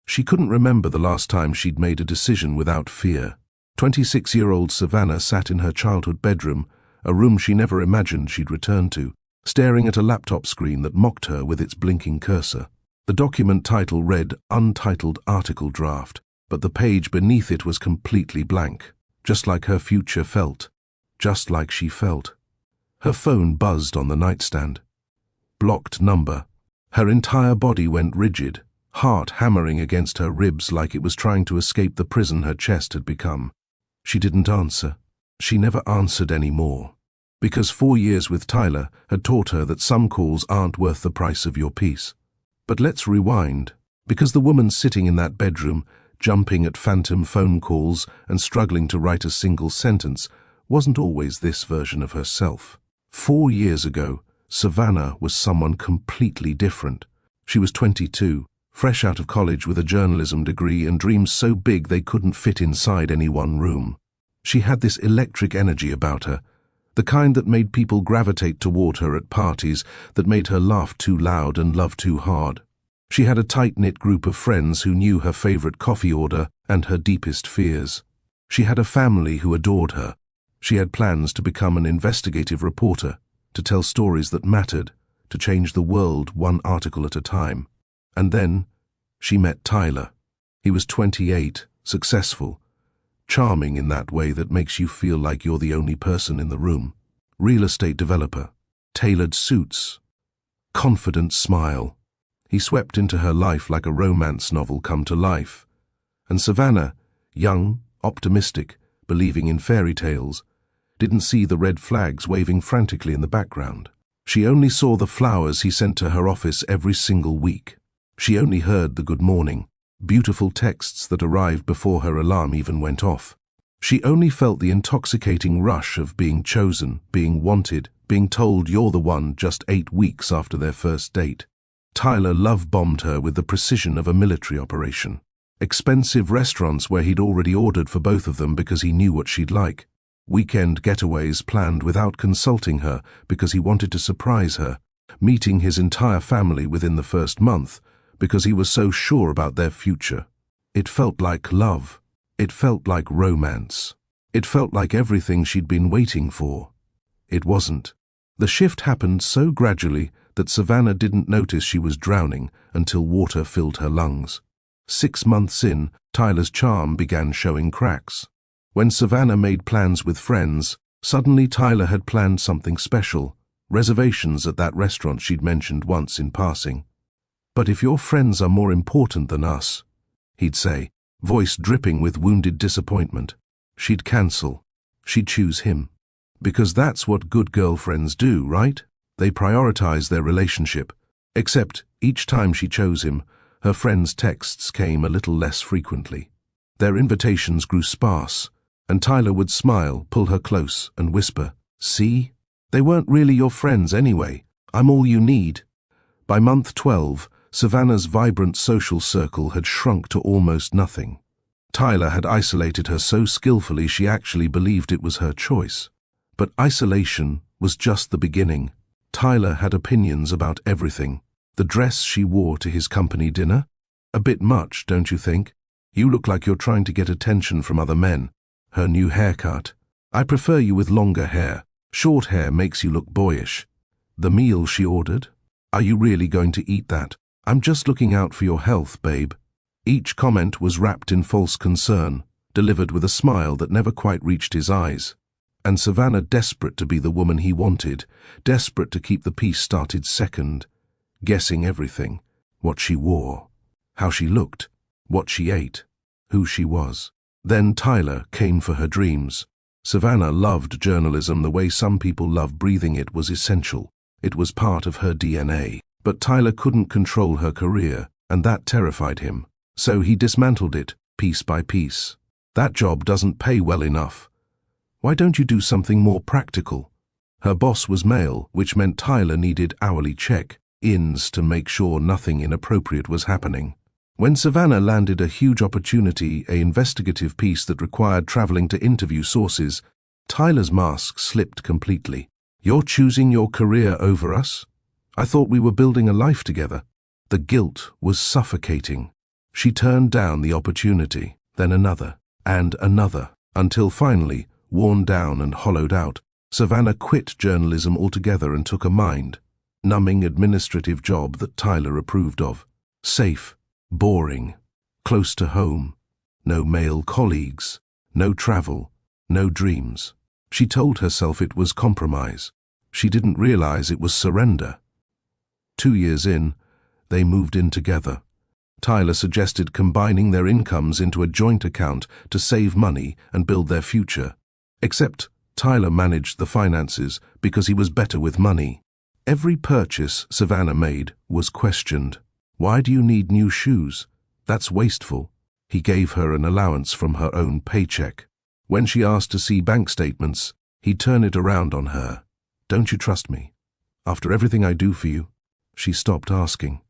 She couldn't remember the last time she'd made a decision without fear. 26-year-old Savannah sat in her childhood bedroom, a room she never imagined she'd return to, staring at a laptop screen that mocked her with its blinking cursor. The document title read Untitled Article Draft, but the page beneath it was completely blank, just like her future felt, just like she felt. Her phone buzzed on the nightstand. Blocked number. Her entire body went rigid, heart hammering against her ribs like it was trying to escape the prison her chest had become. She didn't answer. She never answered anymore. Because 4 years with Tyler had taught her that some calls aren't worth the price of your peace. But let's rewind. Because the woman sitting in that bedroom, jumping at phantom phone calls and struggling to write a single sentence, wasn't always this version of herself. 4 years ago, Savannah was someone completely different. She was 22, fresh out of college with a journalism degree and dreams so big they couldn't fit inside any one room. She had this electric energy about her, the kind that made people gravitate toward her at parties, that made her laugh too loud and love too hard. She had a tight-knit group of friends who knew her favorite coffee order and her deepest fears. She had a family who adored her. She had plans to become an investigative reporter, to tell stories that mattered, to change the world one article at a time. And then she met Tyler. He was 28, successful, charming in that way that makes you feel like you're the only person in the room. Real estate developer, tailored suits, confident smile. He swept into her life like a romance novel come to life. And Savannah, young, optimistic, believing in fairy tales, didn't see the red flags waving frantically in the background. She only saw the flowers he sent to her office every single week. She only heard the good morning, beautiful texts that arrived before her alarm even went off. She only felt the intoxicating rush of being chosen, being wanted, being told you're the one just 8 weeks after their first date. Tyler love-bombed her with the precision of a military operation. Expensive restaurants where he'd already ordered for both of them because he knew what she'd like. Weekend getaways planned without consulting her because he wanted to surprise her. Meeting his entire family within the first month because he was so sure about their future. It felt like love. It felt like romance. It felt like everything she'd been waiting for. It wasn't. The shift happened so gradually that Savannah didn't notice she was drowning until water filled her lungs. 6 months in, Tyler's charm began showing cracks. When Savannah made plans with friends, suddenly Tyler had planned something special, reservations at that restaurant she'd mentioned once in passing. "But if your friends are more important than us," he'd say, voice dripping with wounded disappointment. She'd cancel. She'd choose him. Because that's what good girlfriends do, right? They prioritize their relationship. Except, each time she chose him, her friends' texts came a little less frequently. Their invitations grew sparse, and Tyler would smile, pull her close, and whisper, "See? They weren't really your friends anyway. I'm all you need." By month 12, Savannah's vibrant social circle had shrunk to almost nothing. Tyler had isolated her so skillfully she actually believed it was her choice. But isolation was just the beginning. Tyler had opinions about everything. The dress she wore to his company dinner? A bit much, don't you think? You look like you're trying to get attention from other men. Her new haircut. I prefer you with longer hair. Short hair makes you look boyish. The meal she ordered? Are you really going to eat that? I'm just looking out for your health, babe. Each comment was wrapped in false concern, delivered with a smile that never quite reached his eyes. And Savannah, desperate to be the woman he wanted, desperate to keep the peace started second, guessing everything, what she wore, how she looked, what she ate, who she was. Then Tyler came for her dreams. Savannah loved journalism the way some people love breathing. It was essential. It was part of her DNA. But Tyler couldn't control her career, and that terrified him. So he dismantled it, piece by piece. That job doesn't pay well enough. Why don't you do something more practical? Her boss was male, which meant Tyler needed hourly check-ins to make sure nothing inappropriate was happening. When Savannah landed a huge opportunity, an investigative piece that required traveling to interview sources, Tyler's mask slipped completely. "You're choosing your career over us? I thought we were building a life together." The guilt was suffocating. She turned down the opportunity, then another, and another, until finally, worn down and hollowed out, Savannah quit journalism altogether and took a mind-numbing administrative job that Tyler approved of. Safe, boring, close to home, no male colleagues, no travel, no dreams. She told herself it was compromise. She didn't realize it was surrender. 2 years in, they moved in together. Tyler suggested combining their incomes into a joint account to save money and build their future. Except Tyler managed the finances because he was better with money. Every purchase Savannah made was questioned. Why do you need new shoes? That's wasteful. He gave her an allowance from her own paycheck. When she asked to see bank statements, he'd turn it around on her. Don't you trust me? After everything I do for you? She stopped asking.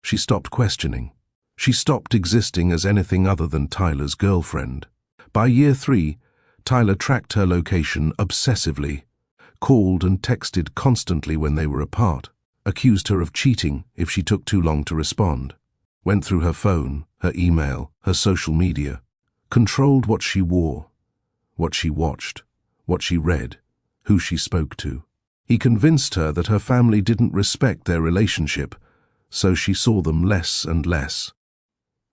She stopped questioning. She stopped existing as anything other than Tyler's girlfriend. By year 3, Tyler tracked her location obsessively, called and texted constantly when they were apart, accused her of cheating if she took too long to respond, went through her phone, her email, her social media, controlled what she wore, what she watched, what she read, who she spoke to. He convinced her that her family didn't respect their relationship, so she saw them less and less.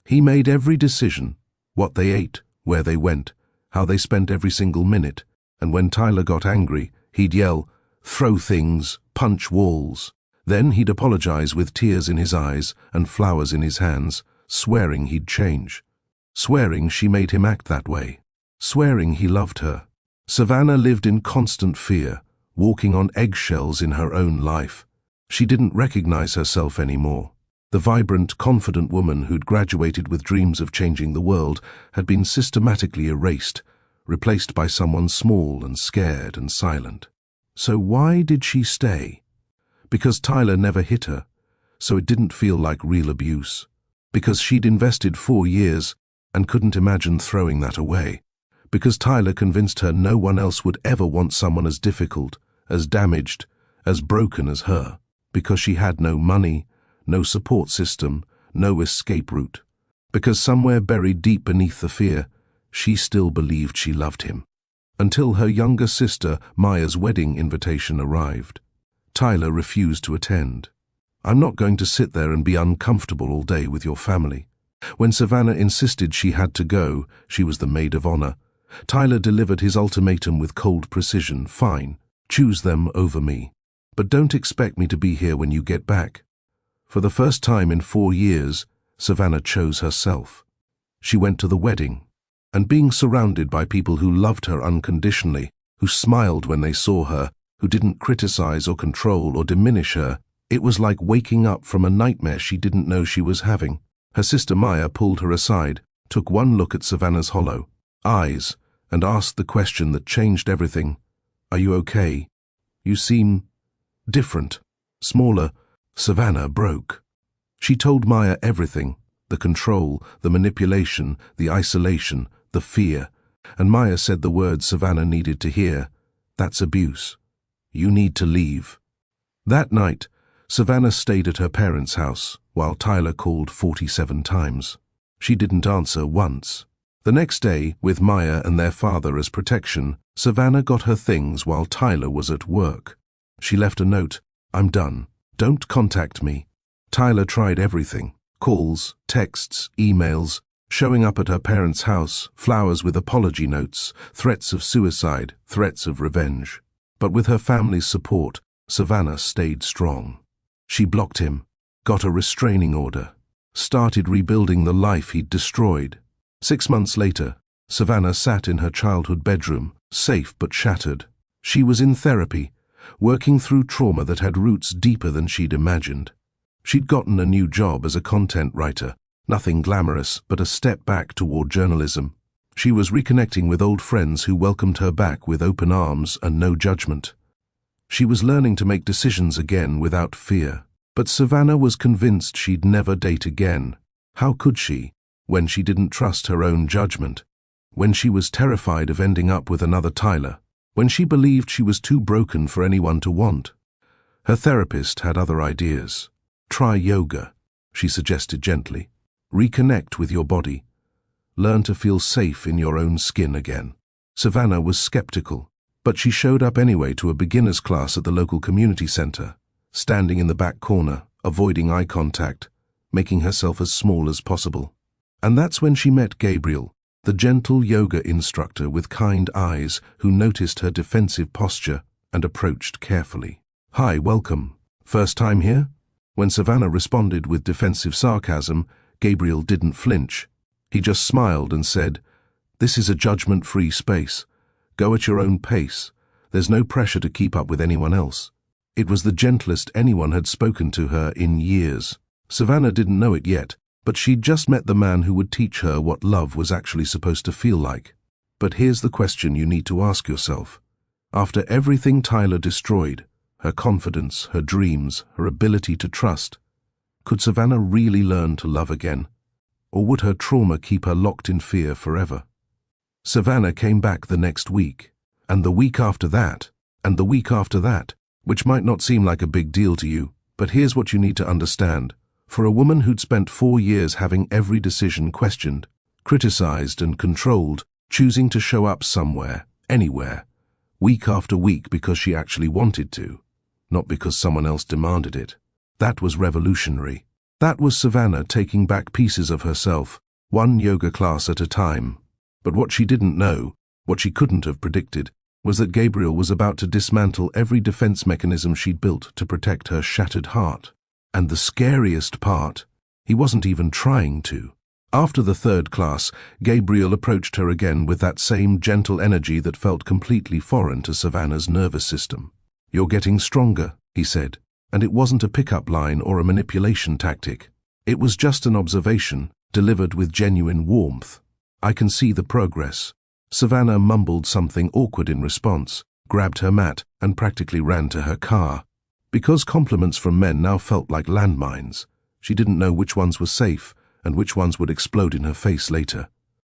He made every decision, what they ate, where they went, how they spent every single minute, and when Tyler got angry, he'd yell, throw things, punch walls. Then he'd apologize with tears in his eyes and flowers in his hands, swearing he'd change. Swearing she made him act that way. Swearing he loved her. Savannah lived in constant fear, walking on eggshells in her own life. She didn't recognize herself anymore. The vibrant, confident woman who'd graduated with dreams of changing the world had been systematically erased, replaced by someone small and scared and silent. So why did she stay? Because Tyler never hit her, so it didn't feel like real abuse. Because she'd invested 4 years and couldn't imagine throwing that away. Because Tyler convinced her no one else would ever want someone as difficult, as damaged, as broken as her. Because she had no money, no support system, no escape route. Because somewhere buried deep beneath the fear, she still believed she loved him. Until her younger sister, Maya's wedding invitation arrived. Tyler refused to attend. I'm not going to sit there and be uncomfortable all day with your family. When Savannah insisted she had to go, she was the maid of honor. Tyler delivered his ultimatum with cold precision. Fine, choose them over me. But don't expect me to be here when you get back. For the first time in 4 years, Savannah chose herself. She went to the wedding, and being surrounded by people who loved her unconditionally, who smiled when they saw her, who didn't criticize or control or diminish her, it was like waking up from a nightmare she didn't know she was having. Her sister Maya pulled her aside, took one look at Savannah's hollow eyes, and asked the question that changed everything. Are you okay? You seem different, smaller. Savannah broke. She told Maya everything, the control, the manipulation, the isolation, the fear, and Maya said the words Savannah needed to hear. That's abuse. You need to leave. That night, Savannah stayed at her parents' house, while Tyler called 47 times. She didn't answer once. The next day, with Maya and their father as protection, Savannah got her things while Tyler was at work. She left a note, I'm done. Don't contact me. Tyler tried everything. Calls, texts, emails, showing up at her parents' house, flowers with apology notes, threats of suicide, threats of revenge. But with her family's support, Savannah stayed strong. She blocked him, got a restraining order, started rebuilding the life he'd destroyed. 6 months later, Savannah sat in her childhood bedroom, safe but shattered. She was in therapy, working through trauma that had roots deeper than she'd imagined. She'd gotten a new job as a content writer, nothing glamorous, but a step back toward journalism. She was reconnecting with old friends who welcomed her back with open arms and no judgment. She was learning to make decisions again without fear. But Savannah was convinced she'd never date again. How could she, when she didn't trust her own judgment? When she was terrified of ending up with another Tyler? When she believed she was too broken for anyone to want? Her therapist had other ideas. Try yoga, she suggested gently. Reconnect with your body. Learn to feel safe in your own skin again. Savannah was skeptical, but she showed up anyway to a beginner's class at the local community center, standing in the back corner, avoiding eye contact, making herself as small as possible. And that's when she met Gabriel, the gentle yoga instructor with kind eyes who noticed her defensive posture and approached carefully. "Hi, welcome. First time here?" When Savannah responded with defensive sarcasm, Gabriel didn't flinch. He just smiled and said, "This is a judgment-free space. Go at your own pace. There's no pressure to keep up with anyone else." It was the gentlest anyone had spoken to her in years. Savannah didn't know it yet, but she'd just met the man who would teach her what love was actually supposed to feel like. But here's the question you need to ask yourself. After everything Tyler destroyed, her confidence, her dreams, her ability to trust, could Savannah really learn to love again? Or would her trauma keep her locked in fear forever? Savannah came back the next week, and the week after that, and the week after that, which might not seem like a big deal to you, but here's what you need to understand. For a woman who'd spent 4 years having every decision questioned, criticized and controlled, choosing to show up somewhere, anywhere, week after week because she actually wanted to, not because someone else demanded it, that was revolutionary. That was Savannah taking back pieces of herself, one yoga class at a time. But what she didn't know, what she couldn't have predicted, was that Gabriel was about to dismantle every defense mechanism she'd built to protect her shattered heart. And the scariest part, he wasn't even trying to. After the 3rd class, Gabriel approached her again with that same gentle energy that felt completely foreign to Savannah's nervous system. "You're getting stronger," he said, and it wasn't a pickup line or a manipulation tactic. It was just an observation, delivered with genuine warmth. "I can see the progress." Savannah mumbled something awkward in response, grabbed her mat, and practically ran to her car. Because compliments from men now felt like landmines, she didn't know which ones were safe and which ones would explode in her face later.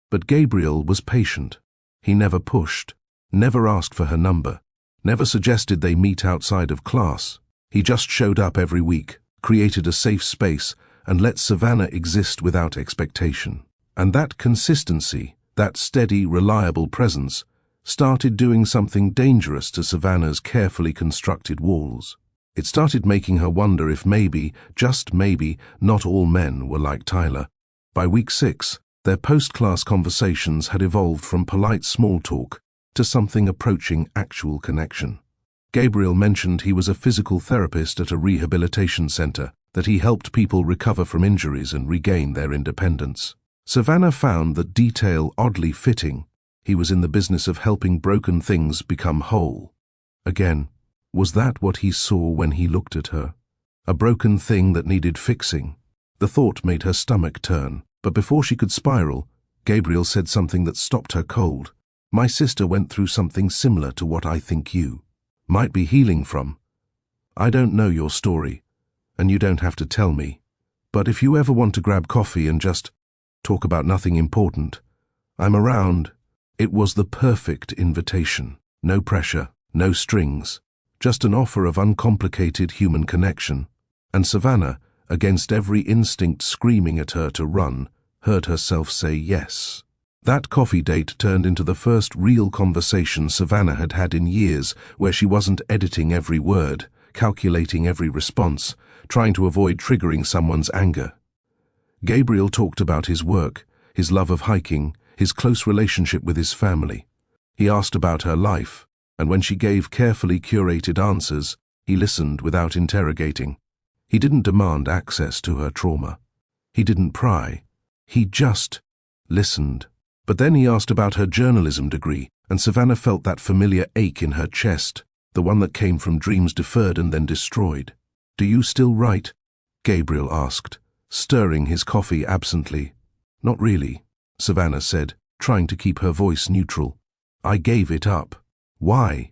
But Gabriel was patient. He never pushed, never asked for her number, never suggested they meet outside of class. He just showed up every week, created a safe space, and let Savannah exist without expectation. And that consistency, that steady, reliable presence, started doing something dangerous to Savannah's carefully constructed walls. It started making her wonder if maybe, just maybe, not all men were like Tyler. By week 6, their post-class conversations had evolved from polite small talk to something approaching actual connection. Gabriel mentioned he was a physical therapist at a rehabilitation center, that he helped people recover from injuries and regain their independence. Savannah found that detail oddly fitting. He was in the business of helping broken things become whole. Again, was that what he saw when he looked at her? A broken thing that needed fixing. The thought made her stomach turn, but before she could spiral, Gabriel said something that stopped her cold. "My sister went through something similar to what I think you might be healing from. I don't know your story, and you don't have to tell me, but if you ever want to grab coffee and just talk about nothing important, I'm around." It was the perfect invitation. No pressure, no strings, just an offer of uncomplicated human connection. And Savannah, against every instinct screaming at her to run, heard herself say yes. That coffee date turned into the first real conversation Savannah had had in years, where she wasn't editing every word, calculating every response, trying to avoid triggering someone's anger. Gabriel talked about his work, his love of hiking, his close relationship with his family. He asked about her life, and when she gave carefully curated answers, he listened without interrogating. He didn't demand access to her trauma. He didn't pry. He just listened. But then he asked about her journalism degree, and Savannah felt that familiar ache in her chest, the one that came from dreams deferred and then destroyed. "Do you still write?" Gabriel asked, stirring his coffee absently. "Not really," Savannah said, trying to keep her voice neutral. "I gave it up." "Why?"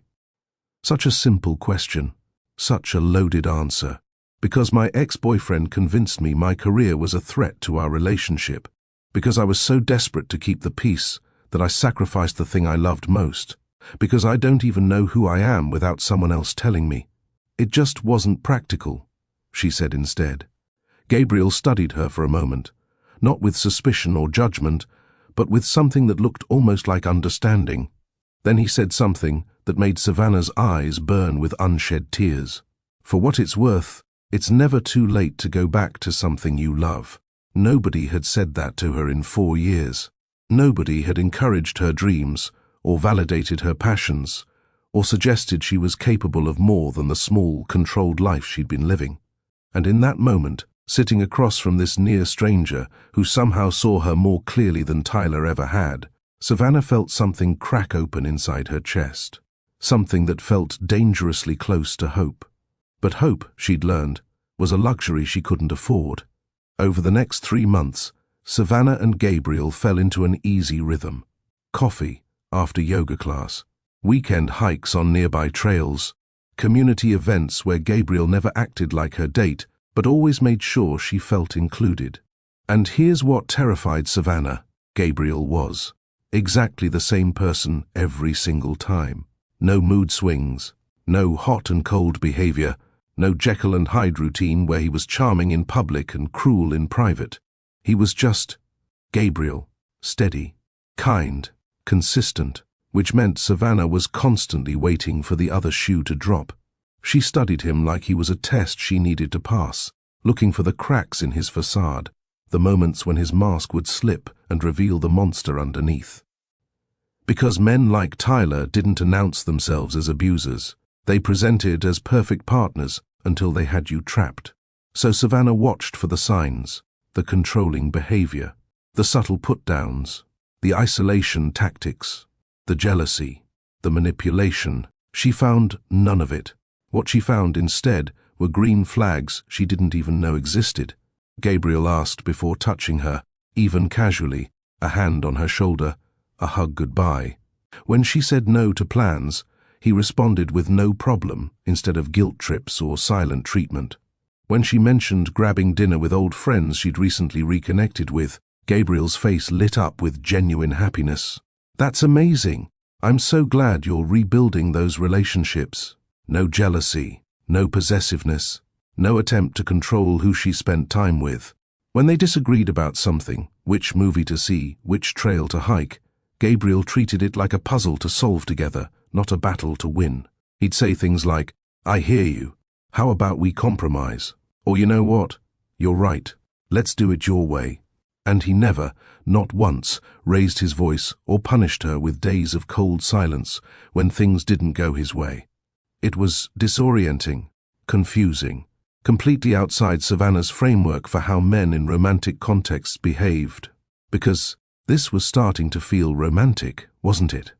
Such a simple question, such a loaded answer. "Because my ex-boyfriend convinced me my career was a threat to our relationship. Because I was so desperate to keep the peace that I sacrificed the thing I loved most. Because I don't even know who I am without someone else telling me. It just wasn't practical," she said instead. Gabriel studied her for a moment. not with suspicion or judgment, but with something that looked almost like understanding. Then he said something that made Savannah's eyes burn with unshed tears. For what it's worth, it's never too late to go back to something you love. Nobody had said that to her in 4 years. Nobody had encouraged her dreams, or validated her passions, or suggested she was capable of more than the small, controlled life she'd been living. And in that moment, sitting across from this near stranger who somehow saw her more clearly than Tyler ever had, Savannah felt something crack open inside her chest. Something that felt dangerously close to hope. But hope, she'd learned, was a luxury she couldn't afford. Over the next 3 months, Savannah and Gabriel fell into an easy rhythm. Coffee after yoga class, weekend hikes on nearby trails, community events where Gabriel never acted like her date, but always made sure she felt included. And here's what terrified Savannah: Gabriel was exactly the same person every single time. No mood swings, no hot and cold behavior, no Jekyll and Hyde routine where he was charming in public and cruel in private. He was just Gabriel, steady, kind, consistent, which meant Savannah was constantly waiting for the other shoe to drop. She studied him like he was a test she needed to pass, looking for the cracks in his facade, the moments when his mask would slip and reveal the monster underneath. Because men like Tyler didn't announce themselves as abusers, they presented as perfect partners until they had you trapped. So Savannah watched for the signs, the controlling behavior, the subtle put-downs, the isolation tactics, the jealousy, the manipulation. She found none of it. What she found instead were green flags she didn't even know existed. Gabriel asked before touching her, even casually, a hand on her shoulder, a hug goodbye. When she said no to plans, he responded with no problem instead of guilt trips or silent treatment. When she mentioned grabbing dinner with old friends she'd recently reconnected with, Gabriel's face lit up with genuine happiness. "That's amazing. I'm so glad you're rebuilding those relationships." No jealousy, no possessiveness, no attempt to control who she spent time with. When they disagreed about something, which movie to see, which trail to hike, Gabriel treated it like a puzzle to solve together, not a battle to win. He'd say things like, "I hear you. How about we compromise?" Or, "You know what? You're right. Let's do it your way." And he never, not once, raised his voice or punished her with days of cold silence when things didn't go his way. It was disorienting, confusing, completely outside Savannah's framework for how men in romantic contexts behaved. Because this was starting to feel romantic, wasn't it?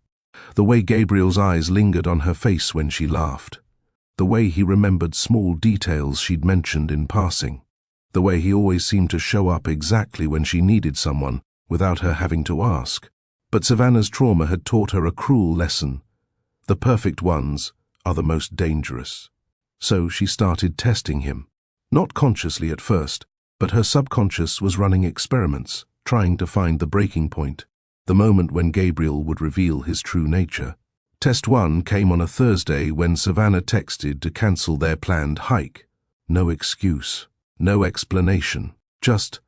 The way Gabriel's eyes lingered on her face when she laughed. The way he remembered small details she'd mentioned in passing. The way he always seemed to show up exactly when she needed someone, without her having to ask. But Savannah's trauma had taught her a cruel lesson. The perfect ones are the most dangerous. So she started testing him. Not consciously at first, but her subconscious was running experiments, trying to find the breaking point, the moment when Gabriel would reveal his true nature. Test 1 came on a Thursday when Savannah texted to cancel their planned hike. No excuse, no explanation, just,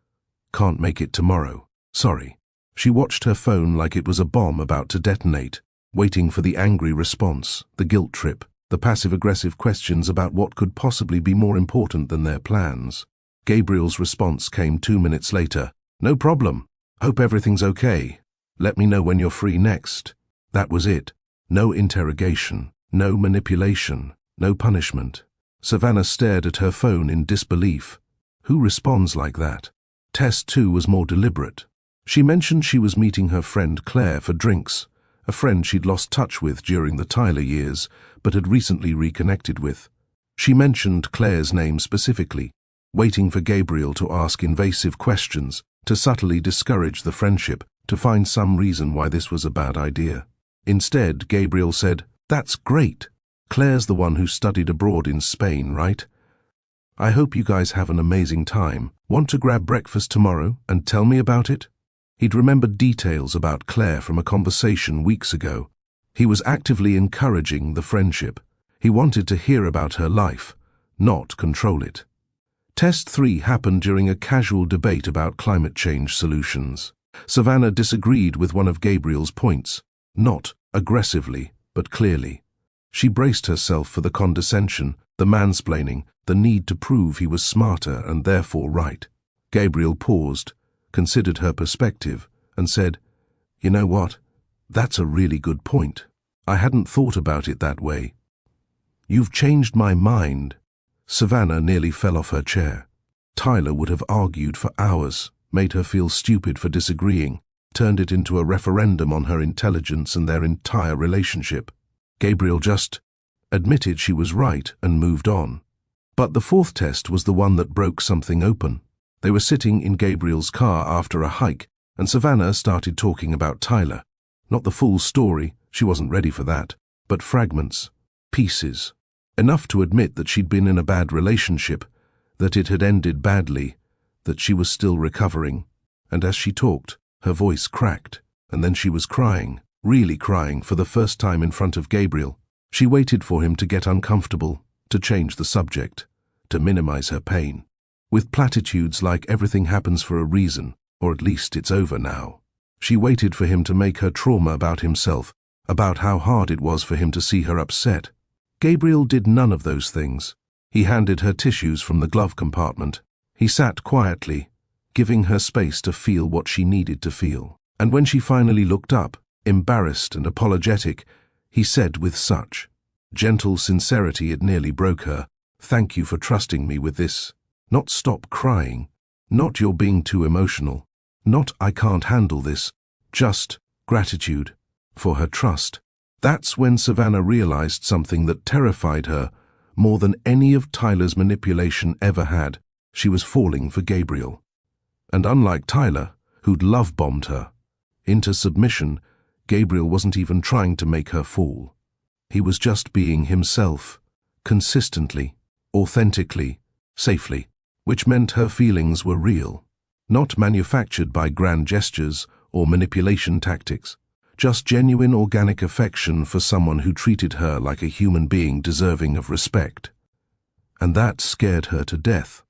"Can't make it tomorrow. Sorry." She watched her phone like it was a bomb about to detonate, waiting for the angry response, the guilt trip, the passive-aggressive questions about what could possibly be more important than their plans. Gabriel's response came 2 minutes later. "No problem. Hope everything's okay. Let me know when you're free next." That was it. No interrogation, no manipulation, no punishment. Savannah stared at her phone in disbelief. Who responds like that? Test 2 was more deliberate. She mentioned she was meeting her friend Claire for drinks, a friend she'd lost touch with during the Tyler years, but had recently reconnected with. She mentioned Claire's name specifically, waiting for Gabriel to ask invasive questions, to subtly discourage the friendship, to find some reason why this was a bad idea. Instead, Gabriel said, "That's great. Claire's the one who studied abroad in Spain, right? I hope you guys have an amazing time. Want to grab breakfast tomorrow and tell me about it?" He'd remembered details about Claire from a conversation weeks ago. He was actively encouraging the friendship. He wanted to hear about her life, not control it. Test 3 happened during a casual debate about climate change solutions. Savannah disagreed with one of Gabriel's points, not aggressively, but clearly. She braced herself for the condescension, the mansplaining, the need to prove he was smarter and therefore right. Gabriel paused, considered her perspective, and said, "You know what? That's a really good point. I hadn't thought about it that way." "You've changed my mind." Savannah nearly fell off her chair. Tyler would have argued for hours, made her feel stupid for disagreeing, turned it into a referendum on her intelligence and their entire relationship. Gabriel just admitted she was right and moved on. But the fourth test was the one that broke something open. They were sitting in Gabriel's car after a hike, and Savannah started talking about Tyler. Not the full story, she wasn't ready for that, but fragments, pieces. Enough to admit that she'd been in a bad relationship, that it had ended badly, that she was still recovering. And as she talked, her voice cracked, and then she was crying, really crying for the first time in front of Gabriel. She waited for him to get uncomfortable, to change the subject, to minimize her pain. With platitudes like everything happens for a reason, or at least it's over now. She waited for him to make her trauma about himself, about how hard it was for him to see her upset. Gabriel did none of those things. He handed her tissues from the glove compartment. He sat quietly, giving her space to feel what she needed to feel. And when she finally looked up, embarrassed and apologetic, he said with such gentle sincerity it nearly broke her, "Thank you for trusting me with this. Not stop crying. Not you're being too emotional. Not I can't handle this. Just gratitude for her trust." That's when Savannah realized something that terrified her more than any of Tyler's manipulation ever had. She was falling for Gabriel. And unlike Tyler, who'd love-bombed her into submission, Gabriel wasn't even trying to make her fall. He was just being himself, consistently, authentically, safely, which meant her feelings were real, not manufactured by grand gestures or manipulation tactics. Just genuine organic affection for someone who treated her like a human being deserving of respect. And that scared her to death.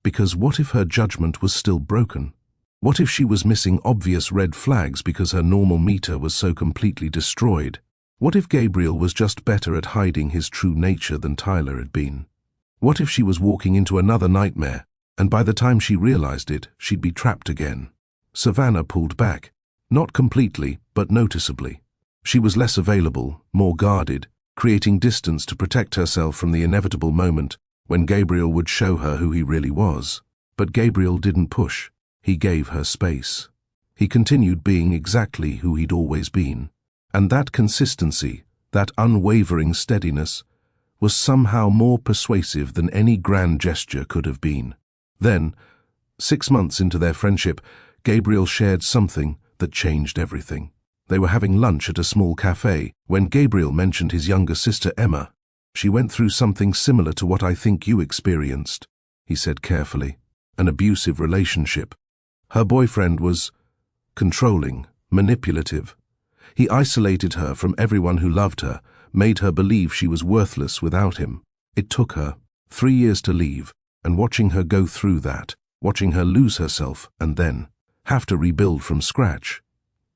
Because what if her judgment was still broken? What if she was missing obvious red flags because her normal meter was so completely destroyed? What if Gabriel was just better at hiding his true nature than Tyler had been? What if she was walking into another nightmare, and by the time she realized it, she'd be trapped again? Savannah pulled back. Not completely, but noticeably. She was less available, more guarded, creating distance to protect herself from the inevitable moment when Gabriel would show her who he really was. But Gabriel didn't push. He gave her space. He continued being exactly who he'd always been. And that consistency, that unwavering steadiness, was somehow more persuasive than any grand gesture could have been. Then, 6 months into their friendship, Gabriel shared something that changed everything. They were having lunch at a small cafe when Gabriel mentioned his younger sister Emma. "She went through something similar to what I think you experienced," he said carefully. "An abusive relationship. Her boyfriend was controlling, manipulative. He isolated her from everyone who loved her, made her believe she was worthless without him. It took her 3 years to leave, and watching her go through that, watching her lose herself and then have to rebuild from scratch.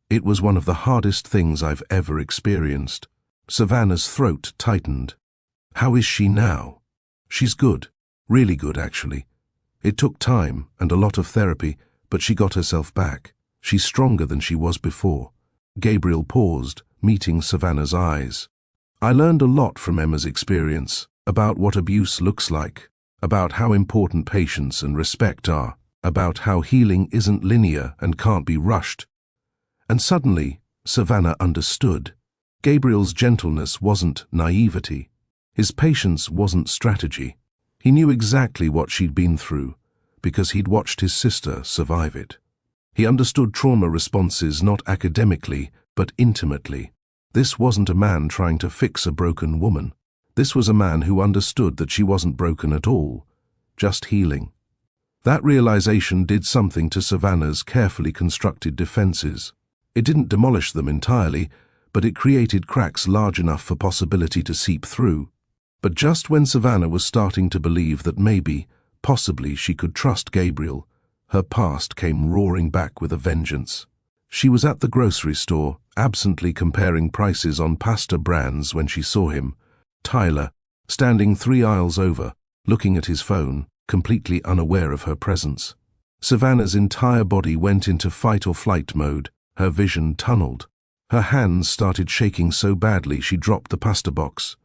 It was one of the hardest things I've ever experienced." Savannah's throat tightened. "How is she now?" "She's good. Really good, actually. It took time and a lot of therapy, but she got herself back. She's stronger than she was before." Gabriel paused, meeting Savannah's eyes. "I learned a lot from Emma's experience, about what abuse looks like, about how important patience and respect are, about how healing isn't linear and can't be rushed." And suddenly, Savannah understood. Gabriel's gentleness wasn't naivety. His patience wasn't strategy. He knew exactly what she'd been through, because he'd watched his sister survive it. He understood trauma responses not academically, but intimately. This wasn't a man trying to fix a broken woman. This was a man who understood that she wasn't broken at all, just healing. That realization did something to Savannah's carefully constructed defenses. It didn't demolish them entirely, but it created cracks large enough for possibility to seep through. But just when Savannah was starting to believe that maybe, Possibly she could trust Gabriel. Her past came roaring back with a vengeance. She was at the grocery store, absently comparing prices on pasta brands when she saw him. Tyler, standing 3 aisles over, looking at his phone, completely unaware of her presence. Savannah's entire body went into fight-or-flight mode, her vision tunneled. Her hands started shaking so badly she dropped the pasta box.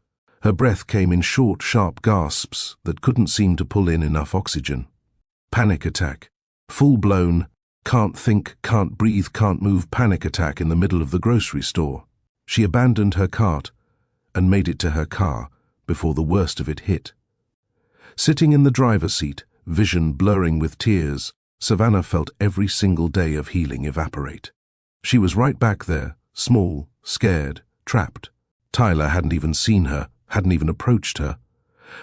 Her breath came in short, sharp gasps that couldn't seem to pull in enough oxygen. Panic attack. Full-blown, can't think, can't breathe, can't move panic attack in the middle of the grocery store. She abandoned her cart and made it to her car before the worst of it hit. Sitting in the driver's seat, vision blurring with tears, Savannah felt every single day of healing evaporate. She was right back there, small, scared, trapped. Tyler hadn't even seen her, hadn't even approached her.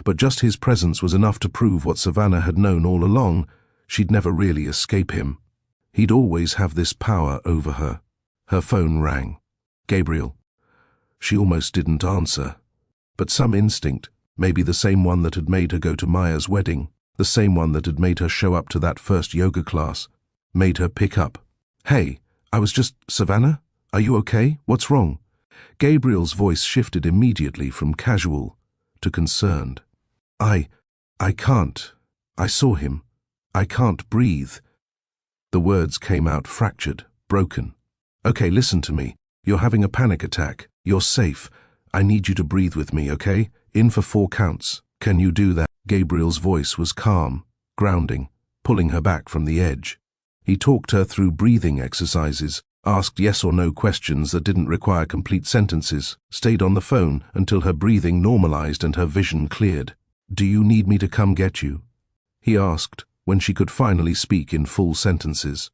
But just his presence was enough to prove what Savannah had known all along: she'd never really escape him. He'd always have this power over her. Her phone rang. Gabriel. She almost didn't answer. But some instinct, maybe the same one that had made her go to Maya's wedding, the same one that had made her show up to that first yoga class, made her pick up. "Hey, I was just... Savannah? Are you okay? What's wrong?" Gabriel's voice shifted immediately from casual to concerned. I can't. I saw him. I can't breathe." The words came out fractured, broken. "Okay, listen to me. You're having a panic attack. You're safe. I need you to breathe with me, okay? In for 4 counts. Can you do that?" Gabriel's voice was calm, grounding, pulling her back from the edge. He talked her through breathing exercises, asked yes or no questions that didn't require complete sentences, stayed on the phone until her breathing normalized and her vision cleared. "Do you need me to come get you?" he asked, when she could finally speak in full sentences.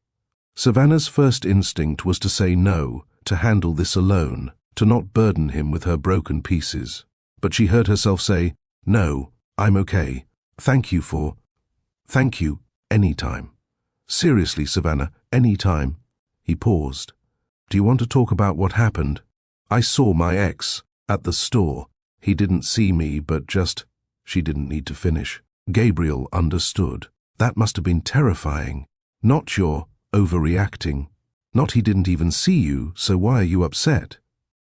Savannah's first instinct was to say no, to handle this alone, to not burden him with her broken pieces. But she heard herself say, "No, I'm okay. Thank you, anytime." "Seriously, Savannah, anytime." He paused. "Do you want to talk about what happened? I saw my ex at the store. He didn't see me, but just..." She didn't need to finish. Gabriel understood. That must have been terrifying. Not your overreacting. Not he didn't even see you, so why are you upset?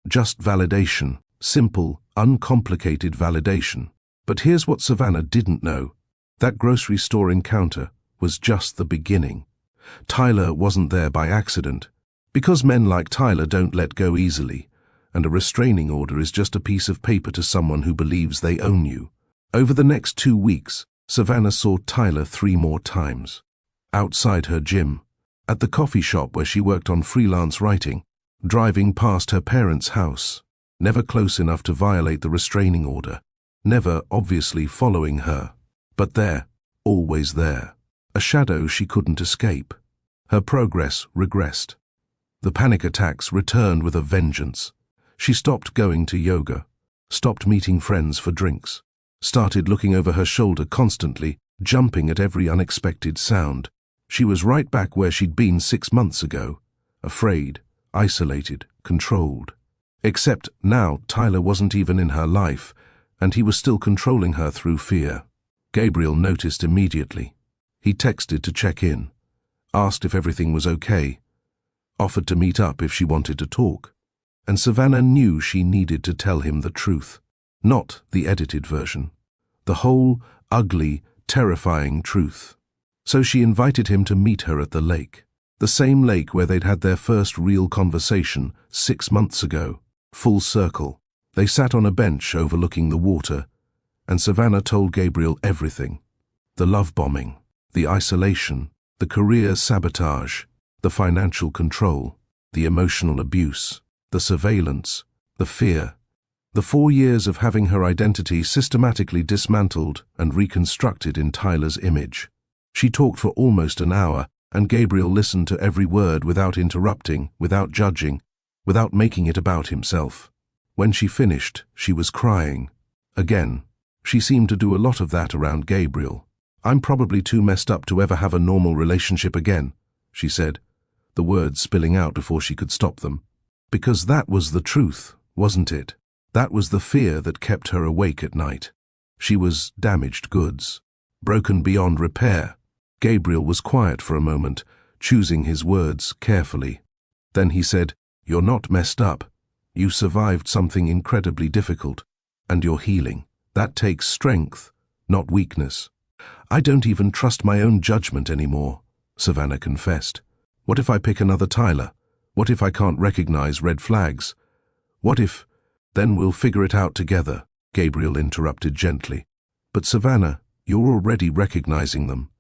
Just validation. Simple, uncomplicated validation. But here's what Savannah didn't know. That grocery store encounter was just the beginning. Tyler wasn't there by accident. Because men like Tyler don't let go easily, and a restraining order is just a piece of paper to someone who believes they own you. Over the next 2 weeks, Savannah saw Tyler 3 more times. Outside her gym, at the coffee shop where she worked on freelance writing, driving past her parents' house, never close enough to violate the restraining order, never obviously following her, but there, always there, a shadow she couldn't escape. Her progress regressed. The panic attacks returned with a vengeance. She stopped going to yoga, stopped meeting friends for drinks, started looking over her shoulder constantly, jumping at every unexpected sound. She was right back where she'd been 6 months ago, afraid, isolated, controlled. Except now Tyler wasn't even in her life, and he was still controlling her through fear. Gabriel noticed immediately. He texted to check in, asked if everything was okay, offered to meet up if she wanted to talk. And Savannah knew she needed to tell him the truth, not the edited version. The whole, ugly, terrifying truth. So she invited him to meet her at the lake. The same lake where they'd had their first real conversation 6 months ago. Full circle. They sat on a bench overlooking the water, and Savannah told Gabriel everything. The love bombing, the isolation, the career sabotage, the financial control, the emotional abuse, the surveillance, the fear. The 4 years of having her identity systematically dismantled and reconstructed in Tyler's image. She talked for almost an hour, and Gabriel listened to every word without interrupting, without judging, without making it about himself. When she finished, she was crying. Again. She seemed to do a lot of that around Gabriel. "I'm probably too messed up to ever have a normal relationship again," she said, the words spilling out before she could stop them. Because that was the truth, wasn't it? That was the fear that kept her awake at night. She was damaged goods. broken beyond repair. Gabriel was quiet for a moment, choosing his words carefully. Then he said, "You're not messed up. You survived something incredibly difficult, and you're healing. That takes strength, not weakness." "I don't even trust my own judgment anymore," Savannah confessed. "What if I pick another Tyler? What if I can't recognize red flags? What if—" "Then we'll figure it out together," Gabriel interrupted gently. "But Savannah, you're already recognizing them.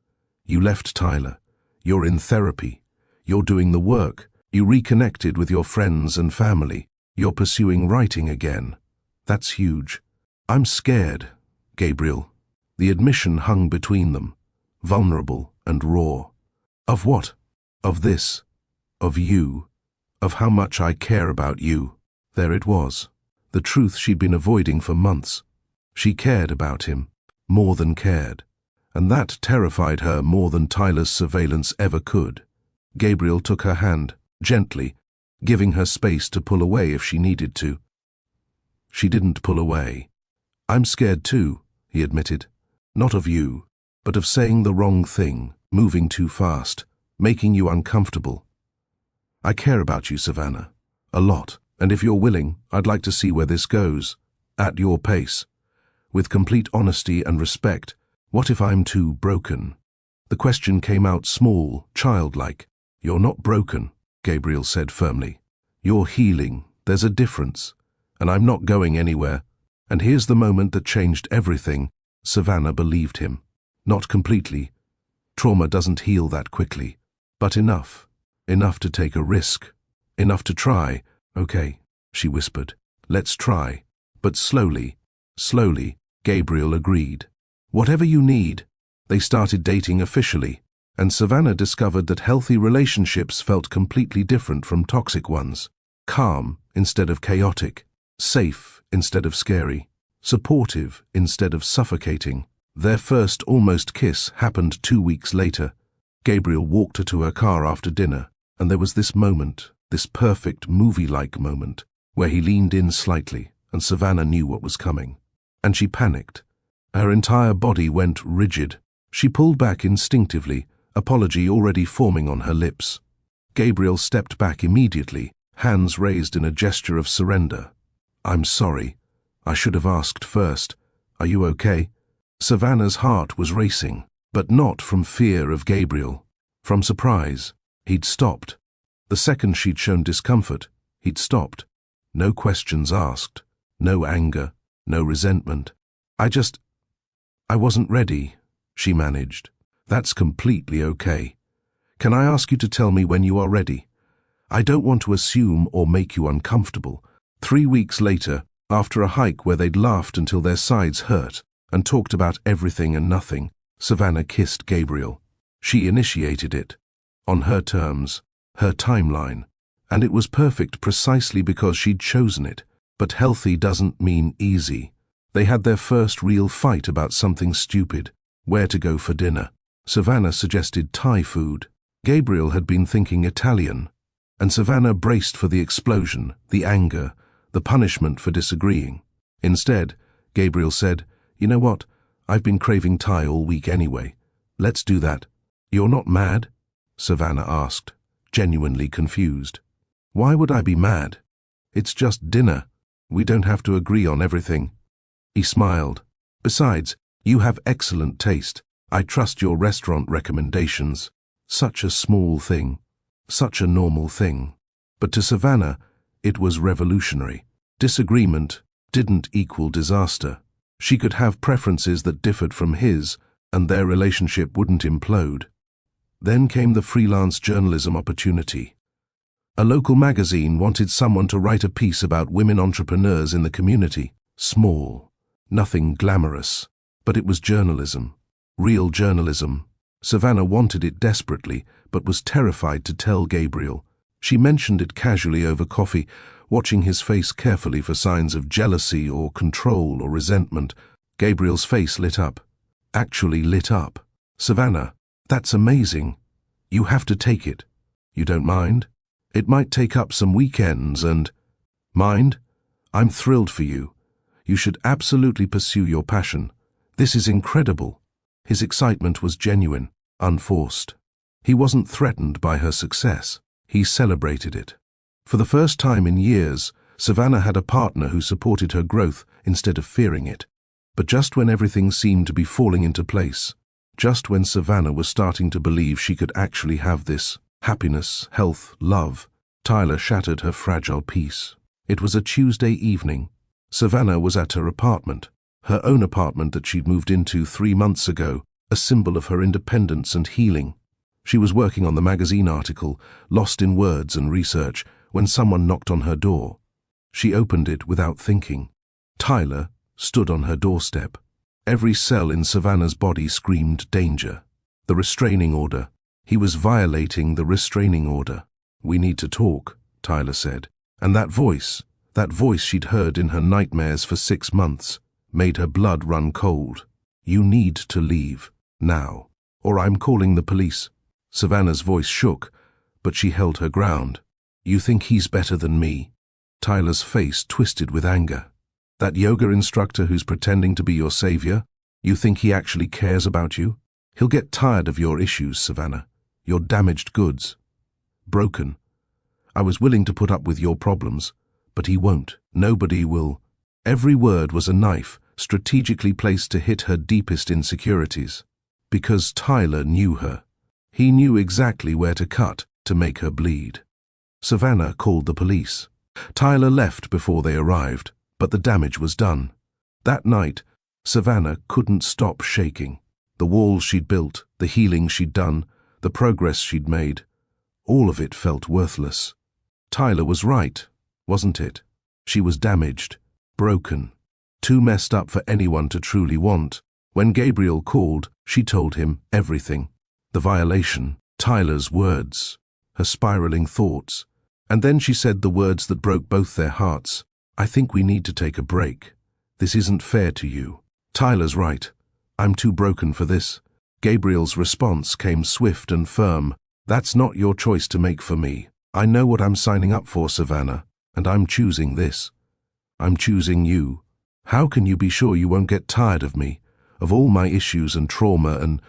You left Tyler. You're in therapy. You're doing the work. You reconnected with your friends and family. You're pursuing writing again. That's huge." "I'm scared, Gabriel." The admission hung between them, vulnerable and raw. "Of what?" "Of this. Of you. Of how much I care about you." There it was. The truth she'd been avoiding for months. She cared about him, more than cared. And that terrified her more than Tyler's surveillance ever could. Gabriel took her hand, gently, giving her space to pull away if she needed to. She didn't pull away. "I'm scared too," he admitted. "Not of you, but of saying the wrong thing, moving too fast, making you uncomfortable. I care about you, Savannah, a lot, and if you're willing, I'd like to see where this goes, at your pace. With complete honesty and respect, what if I'm too broken?" The question came out small, childlike. "You're not broken," Gabriel said firmly. "You're healing. There's a difference. And I'm not going anywhere." And here's the moment that changed everything. Savannah believed him. Not completely. Trauma doesn't heal that quickly. But enough. Enough to take a risk. Enough to try. "Okay," she whispered. "Let's try." But slowly, slowly, Gabriel agreed. "Whatever you need." They started dating officially, and Savannah discovered that healthy relationships felt completely different from toxic ones. Calm instead of chaotic. Safe instead of scary. Supportive instead of suffocating. Their first almost kiss happened 2 weeks later. Gabriel walked her to her car after dinner, and there was this moment, this perfect movie-like moment, where he leaned in slightly, and Savannah knew what was coming. And she panicked. Her entire body went rigid. She pulled back instinctively, apology already forming on her lips. Gabriel stepped back immediately, hands raised in a gesture of surrender. "I'm sorry. I should have asked first. Are you okay?" Savannah's heart was racing, but not from fear of Gabriel. From surprise. He'd stopped. The second she'd shown discomfort, he'd stopped. No questions asked. No anger. No resentment. I wasn't ready," she managed. "That's completely okay. Can I ask you to tell me when you are ready? I don't want to assume or make you uncomfortable." 3 weeks later, after a hike where they'd laughed until their sides hurt and talked about everything and nothing, Savannah kissed Gabriel. She initiated it. On her terms, her timeline. And it was perfect precisely because she'd chosen it. But healthy doesn't mean easy. They had their first real fight about something stupid. Where to go for dinner. Savannah suggested Thai food. Gabriel had been thinking Italian. And Savannah braced for the explosion, the anger, the punishment for disagreeing. Instead, Gabriel said, "You know what? I've been craving Thai all week anyway. Let's do that." "You're not mad?" Savannah asked, genuinely confused. "Why would I be mad? It's just dinner. We don't have to agree on everything." He smiled. "Besides, you have excellent taste. I trust your restaurant recommendations." Such a small thing. Such a normal thing. But to Savannah, it was revolutionary. Disagreement didn't equal disaster. She could have preferences that differed from his, and their relationship wouldn't implode. Then came the freelance journalism opportunity. A local magazine wanted someone to write a piece about women entrepreneurs in the community. Small. Nothing glamorous. But it was journalism. Real journalism. Savannah wanted it desperately, but was terrified to tell Gabriel. She mentioned it casually over coffee, watching his face carefully for signs of jealousy or control or resentment. Gabriel's face lit up. Actually lit up. "Savannah, that's amazing. You have to take it. You don't mind? It might take up some weekends and—" "Mind? I'm thrilled for you. You should absolutely pursue your passion. This is incredible." His excitement was genuine, unforced. He wasn't threatened by her success. He celebrated it. For the first time in years, Savannah had a partner who supported her growth instead of fearing it. But just when everything seemed to be falling into place, just when Savannah was starting to believe she could actually have this happiness, health, love, Tyler shattered her fragile peace. It was a Tuesday evening. Savannah was at her apartment, her own apartment that she'd moved into 3 months ago, a symbol of her independence and healing. She was working on the magazine article, lost in words and research, when someone knocked on her door. She opened it without thinking. Tyler stood on her doorstep. Every cell in Savannah's body screamed danger. The restraining order. He was violating the restraining order. "We need to talk," Tyler said. And that voice she'd heard in her nightmares for 6 months, made her blood run cold. "You need to leave, now, or I'm calling the police." Savannah's voice shook, but she held her ground. "You think he's better than me?" Tyler's face twisted with anger. "That yoga instructor who's pretending to be your savior? You think he actually cares about you? He'll get tired of your issues, Savannah. Your damaged goods. Broken. I was willing to put up with your problems, but he won't. Nobody will." Every word was a knife, strategically placed to hit her deepest insecurities. Because Tyler knew her. He knew exactly where to cut to make her bleed. Savannah called the police. Tyler left before they arrived, but the damage was done. That night, Savannah couldn't stop shaking. The walls she'd built, the healing she'd done, the progress she'd made, all of it felt worthless. Tyler was right, wasn't it? She was damaged, broken, too messed up for anyone to truly want. When Gabriel called, she told him everything. The violation, Tyler's words, her spiraling thoughts. And then she said the words that broke both their hearts. "I think we need to take a break. This isn't fair to you." Tyler's right. "I'm too broken for this." Gabriel's response came swift and firm. "That's not your choice to make for me. I know what I'm signing up for, Savannah, and I'm choosing this. I'm choosing you. How can you be sure you won't get tired of me, of all my issues and trauma and...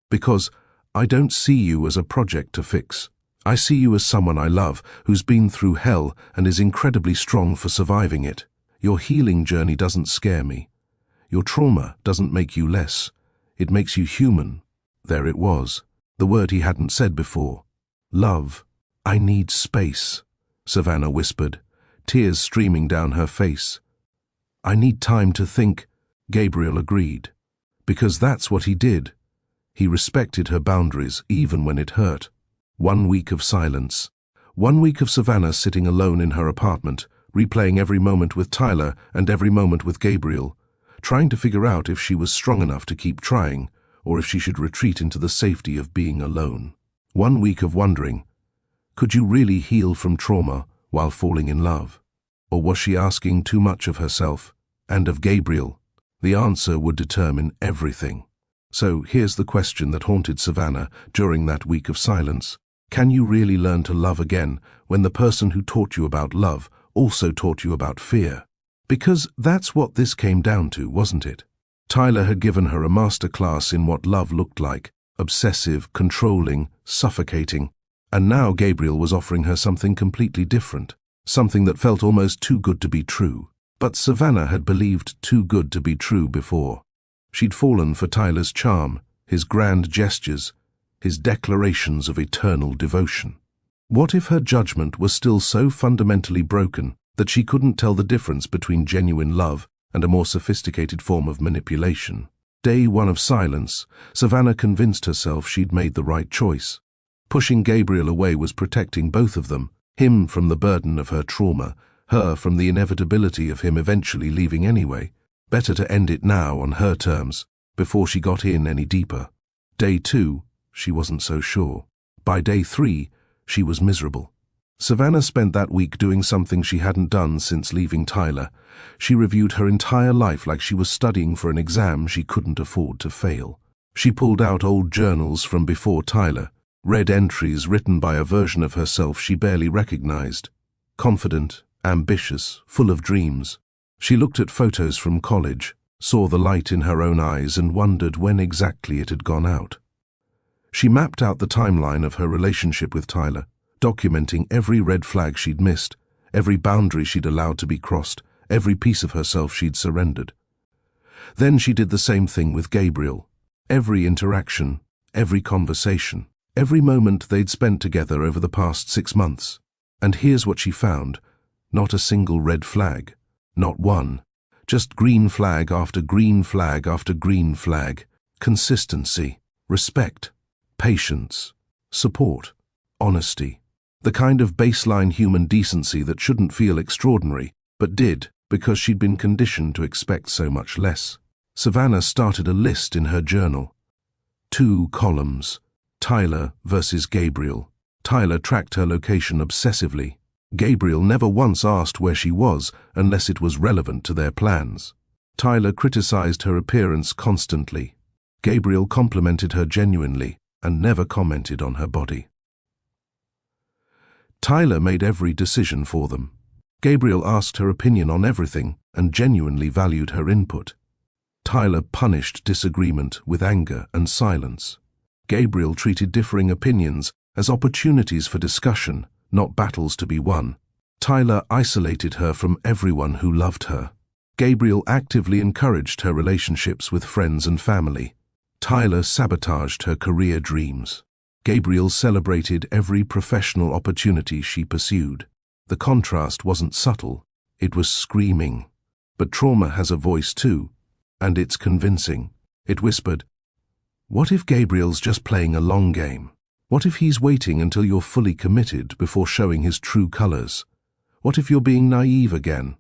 Because I don't see you as a project to fix. I see you as someone I love, who's been through hell and is incredibly strong for surviving it. Your healing journey doesn't scare me. Your trauma doesn't make you less. It makes you human." There it was, the word he hadn't said before. "Love. I need space," Savannah whispered, tears streaming down her face. "I need time to think," Gabriel agreed. Because that's what he did. He respected her boundaries, even when it hurt. 1 week of silence. 1 week of Savannah sitting alone in her apartment, replaying every moment with Tyler and every moment with Gabriel, trying to figure out if she was strong enough to keep trying, or if she should retreat into the safety of being alone. 1 week of wondering, could you really heal from trauma while falling in love? Or was she asking too much of herself and of Gabriel? The answer would determine everything. So here's the question that haunted Savannah during that week of silence. Can you really learn to love again when the person who taught you about love also taught you about fear? Because that's what this came down to, wasn't it? Tyler had given her a master class in what love looked like, obsessive, controlling, suffocating. And now Gabriel was offering her something completely different, something that felt almost too good to be true. But Savannah had believed too good to be true before. She'd fallen for Tyler's charm, his grand gestures, his declarations of eternal devotion. What if her judgment was still so fundamentally broken that she couldn't tell the difference between genuine love and a more sophisticated form of manipulation? Day 1 of silence, Savannah convinced herself she'd made the right choice. Pushing Gabriel away was protecting both of them, him from the burden of her trauma, her from the inevitability of him eventually leaving anyway. Better to end it now on her terms, before she got in any deeper. Day 2, she wasn't so sure. By day 3, she was miserable. Savannah spent that week doing something she hadn't done since leaving Tyler. She reviewed her entire life like she was studying for an exam she couldn't afford to fail. She pulled out old journals from before Tyler, read entries written by a version of herself she barely recognized. Confident, ambitious, full of dreams. She looked at photos from college, saw the light in her own eyes and wondered when exactly it had gone out. She mapped out the timeline of her relationship with Tyler, documenting every red flag she'd missed, every boundary she'd allowed to be crossed, every piece of herself she'd surrendered. Then she did the same thing with Gabriel. Every interaction, every conversation, every moment they'd spent together over the past 6 months. And here's what she found. Not a single red flag. Not one. Just green flag after green flag after green flag. Consistency, respect, patience, support, honesty. The kind of baseline human decency that shouldn't feel extraordinary, but did, because she'd been conditioned to expect so much less. Savannah started a list in her journal. 2 columns. Tyler versus Gabriel. Tyler tracked her location obsessively. Gabriel never once asked where she was unless it was relevant to their plans. Tyler criticized her appearance constantly. Gabriel complimented her genuinely and never commented on her body. Tyler made every decision for them. Gabriel asked her opinion on everything and genuinely valued her input. Tyler punished disagreement with anger and silence. Gabriel treated differing opinions as opportunities for discussion, not battles to be won. Tyler isolated her from everyone who loved her. Gabriel actively encouraged her relationships with friends and family. Tyler sabotaged her career dreams. Gabriel celebrated every professional opportunity she pursued. The contrast wasn't subtle, it was screaming. But trauma has a voice too, and it's convincing. It whispered, "What if Gabriel's just playing a long game? What if he's waiting until you're fully committed before showing his true colors? What if you're being naive again?"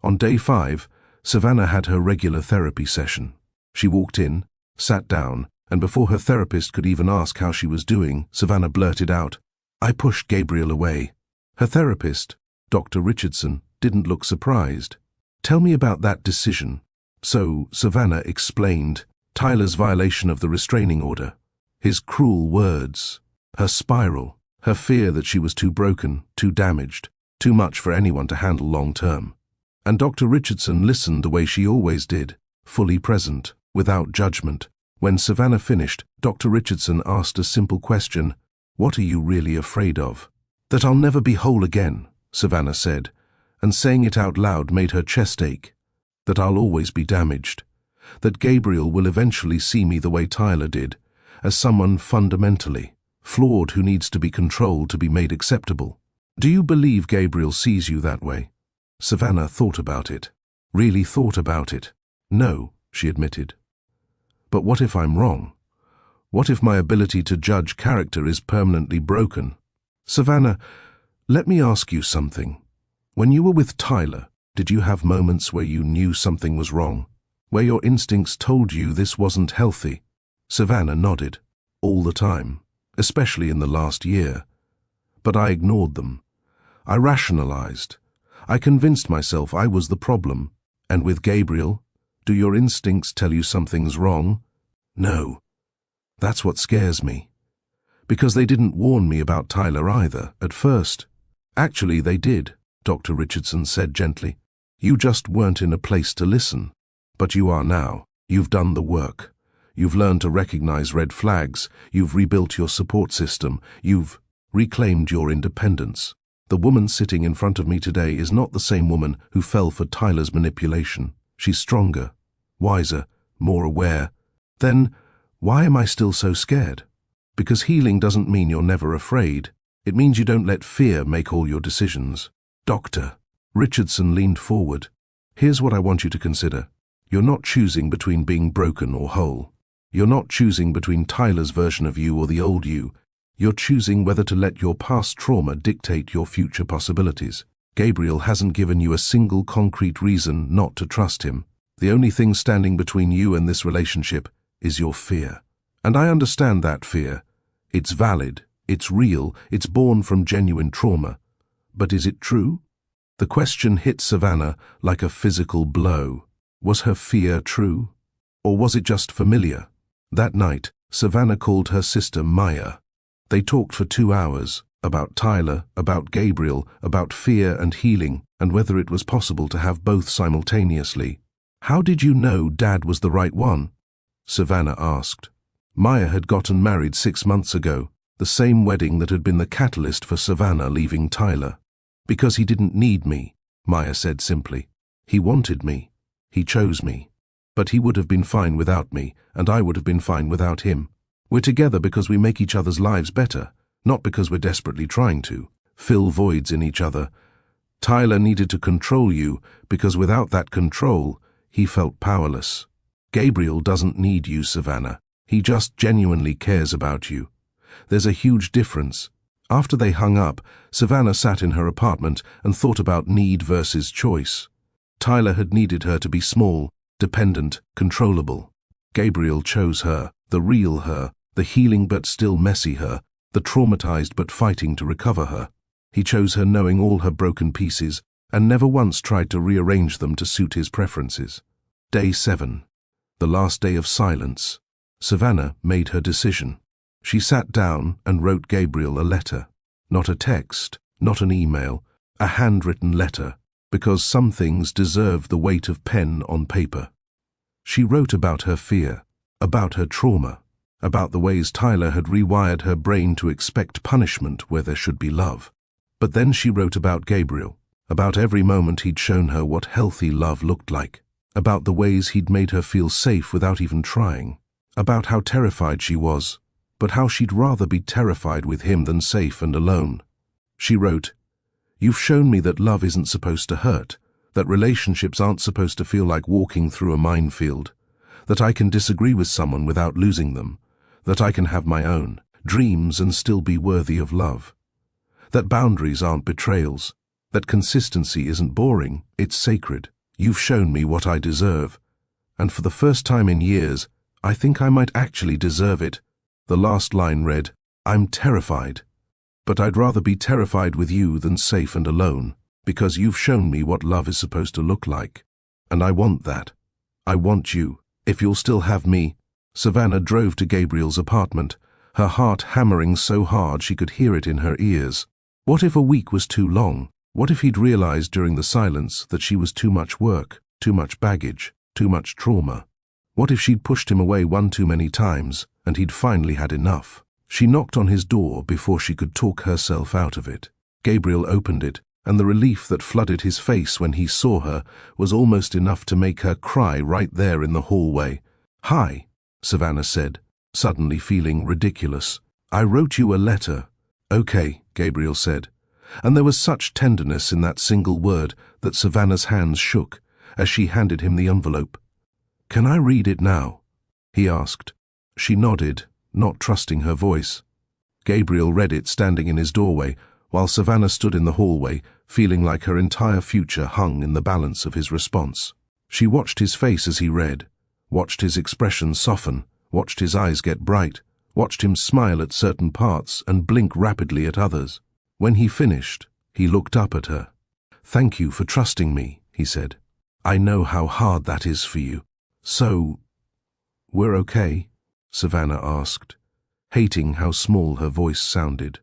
On day 5, Savannah had her regular therapy session. She walked in, sat down, and before her therapist could even ask how she was doing, Savannah blurted out, "I pushed Gabriel away." Her therapist, Dr. Richardson, didn't look surprised. "Tell me about that decision." So Savannah explained Tyler's violation of the restraining order, his cruel words, her spiral, her fear that she was too broken, too damaged, too much for anyone to handle long term. And Dr. Richardson listened the way she always did, fully present, without judgment. When Savannah finished, Dr. Richardson asked a simple question, "What are you really afraid of?" "That I'll never be whole again," Savannah said, and saying it out loud made her chest ache. "That I'll always be damaged. That Gabriel will eventually see me the way Tyler did, as someone fundamentally flawed who needs to be controlled to be made acceptable." "Do you believe Gabriel sees you that way?" Savannah thought about it, really thought about it. "No," she admitted. "But what if I'm wrong? What if my ability to judge character is permanently broken?" "Savannah, let me ask you something. When you were with Tyler, did you have moments where you knew something was wrong? Where your instincts told you this wasn't healthy?" Savannah nodded. "All the time, especially in the last year. But I ignored them. I rationalized. I convinced myself I was the problem. And with Gabriel, do your instincts tell you something's wrong?" "No. That's what scares me. Because they didn't warn me about Tyler either, at first." "Actually, they did," Dr. Richardson said gently. "You just weren't in a place to listen. But you are now. You've done the work. You've learned to recognize red flags. You've rebuilt your support system. You've reclaimed your independence. The woman sitting in front of me today is not the same woman who fell for Tyler's manipulation. She's stronger, wiser, more aware. Then, why am I still so scared? Because healing doesn't mean you're never afraid. It means you don't let fear make all your decisions." "Doctor," Richardson leaned forward. "Here's what I want you to consider. You're not choosing between being broken or whole. You're not choosing between Tyler's version of you or the old you. You're choosing whether to let your past trauma dictate your future possibilities. Gabriel hasn't given you a single concrete reason not to trust him. The only thing standing between you and this relationship is your fear. And I understand that fear. It's valid, it's real, it's born from genuine trauma. But is it true?" The question hit Savannah like a physical blow. Was her fear true? Or was it just familiar? That night, Savannah called her sister Maya. They talked for 2 hours, about Tyler, about Gabriel, about fear and healing, and whether it was possible to have both simultaneously. "How did you know Dad was the right one?" Savannah asked. Maya had gotten married 6 months ago, the same wedding that had been the catalyst for Savannah leaving Tyler. "Because he didn't need me," Maya said simply. "He wanted me. He chose me. But he would have been fine without me, and I would have been fine without him. We're together because we make each other's lives better, not because we're desperately trying to fill voids in each other. Tyler needed to control you because without that control, he felt powerless. Gabriel doesn't need you, Savannah. He just genuinely cares about you. There's a huge difference." After they hung up, Savannah sat in her apartment and thought about need versus choice. Tyler had needed her to be small, dependent, controllable. Gabriel chose her, the real her, the healing but still messy her, the traumatized but fighting to recover her. He chose her knowing all her broken pieces and never once tried to rearrange them to suit his preferences. Day 7. The last day of silence. Savannah made her decision. She sat down and wrote Gabriel a letter. Not a text, not an email, a handwritten letter, because some things deserve the weight of pen on paper. She wrote about her fear, about her trauma, about the ways Tyler had rewired her brain to expect punishment where there should be love. But then she wrote about Gabriel, about every moment he'd shown her what healthy love looked like, about the ways he'd made her feel safe without even trying, about how terrified she was, but how she'd rather be terrified with him than safe and alone. She wrote, "You've shown me that love isn't supposed to hurt, that relationships aren't supposed to feel like walking through a minefield, that I can disagree with someone without losing them, that I can have my own dreams and still be worthy of love, that boundaries aren't betrayals, that consistency isn't boring, it's sacred. You've shown me what I deserve, and for the first time in years, I think I might actually deserve it." The last line read, "I'm terrified, but I'd rather be terrified with you than safe and alone, because you've shown me what love is supposed to look like. And I want that. I want you. If you'll still have me." Savannah drove to Gabriel's apartment, her heart hammering so hard she could hear it in her ears. What if a week was too long? What if he'd realized during the silence that she was too much work, too much baggage, too much trauma? What if she'd pushed him away one too many times, and he'd finally had enough? She knocked on his door before she could talk herself out of it. Gabriel opened it, and the relief that flooded his face when he saw her was almost enough to make her cry right there in the hallway. "Hi," Savannah said, suddenly feeling ridiculous. "I wrote you a letter." "Okay," Gabriel said, and there was such tenderness in that single word that Savannah's hands shook as she handed him the envelope. "Can I read it now?" he asked. She nodded, not trusting her voice. Gabriel read it standing in his doorway, while Savannah stood in the hallway, feeling like her entire future hung in the balance of his response. She watched his face as he read, watched his expression soften, watched his eyes get bright, watched him smile at certain parts and blink rapidly at others. When he finished, he looked up at her. "Thank you for trusting me," he said. "I know how hard that is for you." "So, we're okay?" Savannah asked, hating how small her voice sounded.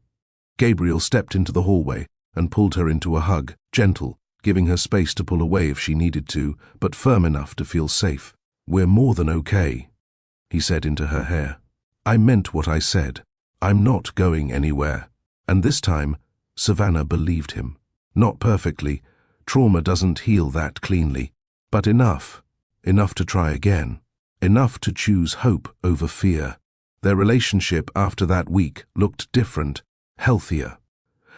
Gabriel stepped into the hallway and pulled her into a hug, gentle, giving her space to pull away if she needed to, but firm enough to feel safe. "We're more than okay," he said into her hair. "I meant what I said. I'm not going anywhere." And this time, Savannah believed him. Not perfectly. Trauma doesn't heal that cleanly, but enough. Enough to try again. Enough to choose hope over fear. Their relationship after that week looked different, healthier.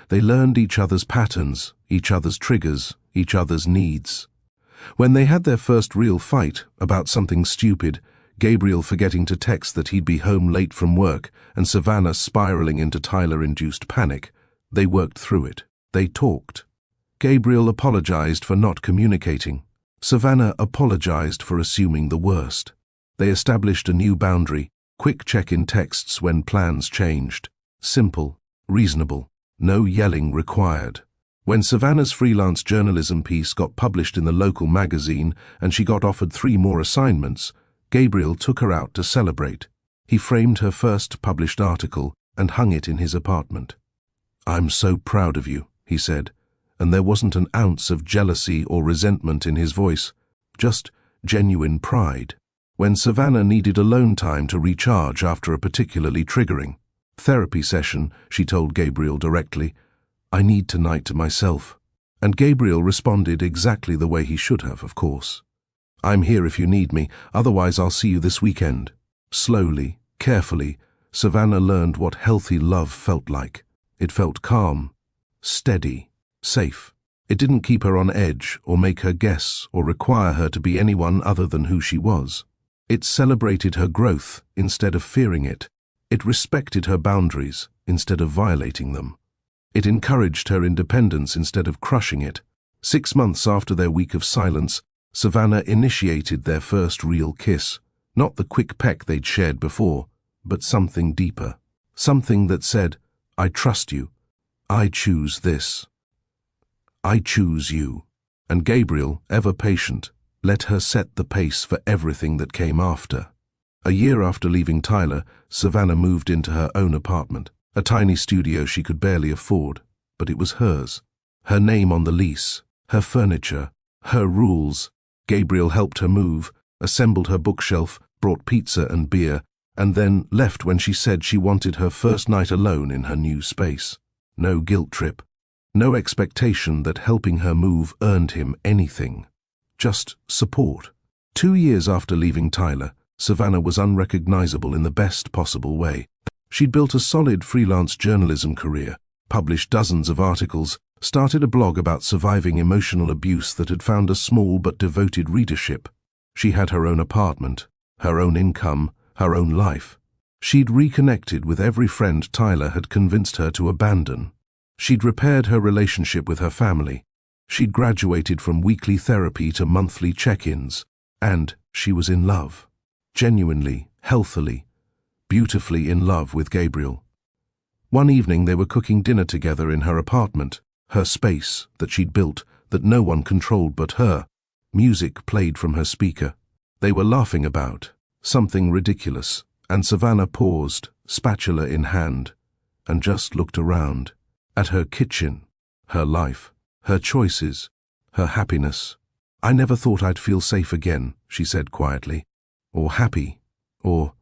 They learned each other's patterns, each other's triggers, each other's needs. When they had their first real fight about something stupid, Gabriel forgetting to text that he'd be home late from work and Savannah spiraling into Tyler-induced panic, they worked through it. They talked. Gabriel apologized for not communicating. Savannah apologized for assuming the worst. They established a new boundary, quick check-in texts when plans changed. Simple, reasonable, no yelling required. When Savannah's freelance journalism piece got published in the local magazine and she got offered 3 more assignments, Gabriel took her out to celebrate. He framed her first published article and hung it in his apartment. "I'm so proud of you," he said, and there wasn't an ounce of jealousy or resentment in his voice, just genuine pride. When Savannah needed alone time to recharge after a particularly triggering therapy session, she told Gabriel directly, "I need tonight to myself." And Gabriel responded exactly the way he should have, of course. "I'm here if you need me, otherwise I'll see you this weekend." Slowly, carefully, Savannah learned what healthy love felt like. It felt calm, steady, safe. It didn't keep her on edge or make her guess or require her to be anyone other than who she was. It celebrated her growth instead of fearing it. It respected her boundaries instead of violating them. It encouraged her independence instead of crushing it. 6 months after their week of silence, Savannah initiated their first real kiss. Not the quick peck they'd shared before, but something deeper. Something that said, "I trust you. I choose this. I choose you." And Gabriel, ever patient, let her set the pace for everything that came after. A year after leaving Tyler, Savannah moved into her own apartment, a tiny studio she could barely afford, but it was hers. Her name on the lease, her furniture, her rules. Gabriel helped her move, assembled her bookshelf, brought pizza and beer, and then left when she said she wanted her first night alone in her new space. No guilt trip, no expectation that helping her move earned him anything. Just support. 2 years after leaving Tyler, Savannah was unrecognizable in the best possible way. She'd built a solid freelance journalism career, published dozens of articles, started a blog about surviving emotional abuse that had found a small but devoted readership. She had her own apartment, her own income, her own life. She'd reconnected with every friend Tyler had convinced her to abandon. She'd repaired her relationship with her family. She'd graduated from weekly therapy to monthly check-ins. And she was in love. Genuinely, healthily, beautifully in love with Gabriel. One evening they were cooking dinner together in her apartment, her space that she'd built, that no one controlled but her. Music played from her speaker. They were laughing about something ridiculous, and Savannah paused, spatula in hand, and just looked around, at her kitchen, her life, her choices, her happiness. "I never thought I'd feel safe again," she said quietly, "or happy, or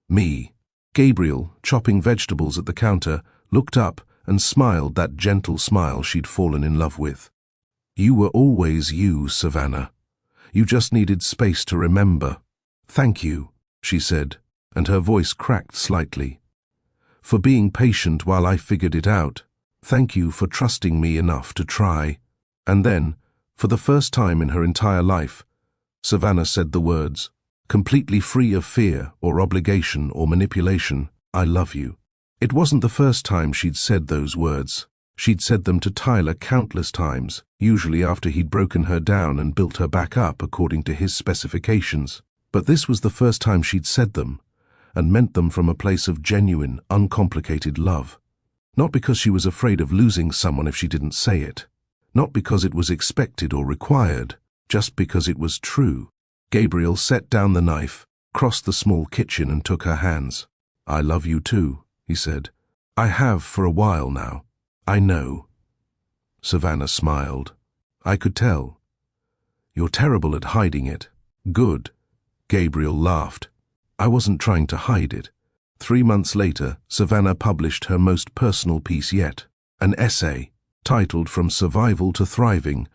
me." Gabriel, chopping vegetables at the counter, looked up and smiled that gentle smile she'd fallen in love with. "You were always you, Savannah. You just needed space to remember." "Thank you," she said, and her voice cracked slightly, "for being patient while I figured it out. Thank you for trusting me enough to try." And then, for the first time in her entire life, Savannah said the words, completely free of fear or obligation or manipulation, "I love you." It wasn't the first time she'd said those words. She'd said them to Tyler countless times, usually after he'd broken her down and built her back up according to his specifications. But this was the first time she'd said them, and meant them from a place of genuine, uncomplicated love. Not because she was afraid of losing someone if she didn't say it. Not because it was expected or required, just because it was true. Gabriel set down the knife, crossed the small kitchen and took her hands. "I love you too," he said. "I have for a while now. I know." Savannah smiled. "I could tell. You're terrible at hiding it." "Good." Gabriel laughed. "I wasn't trying to hide it." 3 months later, Savannah published her most personal piece yet, an essay titled From Survival to Thriving,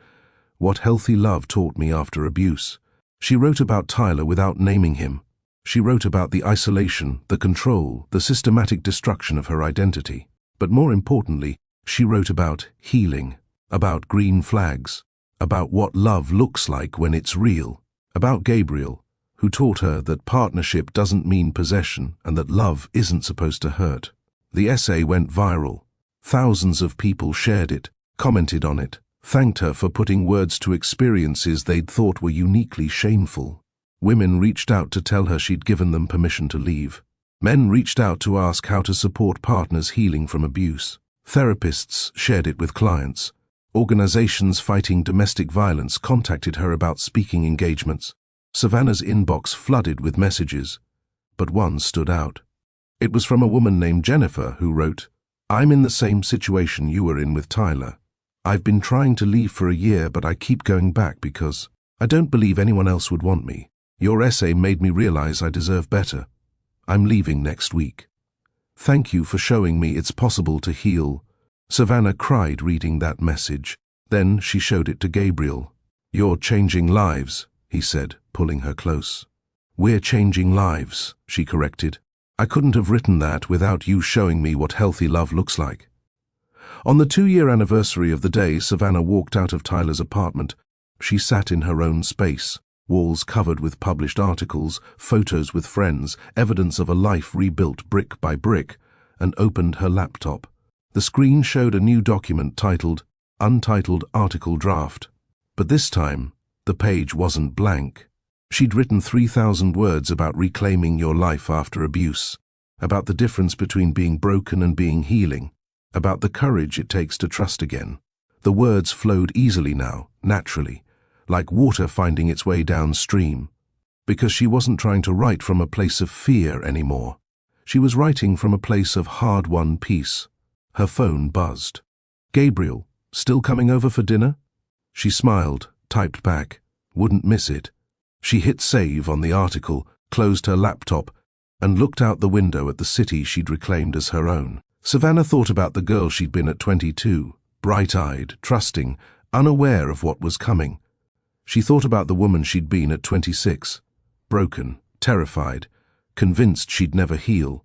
What Healthy Love Taught Me After Abuse. She wrote about Tyler without naming him. She wrote about the isolation, the control, the systematic destruction of her identity. But more importantly, she wrote about healing, about green flags, about what love looks like when it's real, about Gabriel, who taught her that partnership doesn't mean possession and that love isn't supposed to hurt. The essay went viral. Thousands of people shared it, commented on it, thanked her for putting words to experiences they'd thought were uniquely shameful. Women reached out to tell her she'd given them permission to leave. Men reached out to ask how to support partners healing from abuse. Therapists shared it with clients. Organizations fighting domestic violence contacted her about speaking engagements. Savannah's inbox flooded with messages, but one stood out. It was from a woman named Jennifer who wrote, "I'm in the same situation you were in with Tyler. I've been trying to leave for a year, but I keep going back because I don't believe anyone else would want me. Your essay made me realize I deserve better. I'm leaving next week. Thank you for showing me it's possible to heal." Savannah cried reading that message. Then she showed it to Gabriel. "You're changing lives," he said, pulling her close. "We're changing lives," she corrected. "I couldn't have written that without you showing me what healthy love looks like." On the 2-year anniversary of the day Savannah walked out of Tyler's apartment, she sat in her own space, walls covered with published articles, photos with friends, evidence of a life rebuilt brick by brick, and opened her laptop. The screen showed a new document titled Untitled Article Draft. But this time, the page wasn't blank. She'd written 3,000 words about reclaiming your life after abuse, about the difference between being broken and being healing, about the courage it takes to trust again. The words flowed easily now, naturally, like water finding its way downstream, because she wasn't trying to write from a place of fear anymore. She was writing from a place of hard-won peace. Her phone buzzed. "Gabriel, still coming over for dinner?" She smiled, typed back, "Wouldn't miss it." She hit save on the article, closed her laptop, and looked out the window at the city she'd reclaimed as her own. Savannah thought about the girl she'd been at 22, bright-eyed, trusting, unaware of what was coming. She thought about the woman she'd been at 26, broken, terrified, convinced she'd never heal.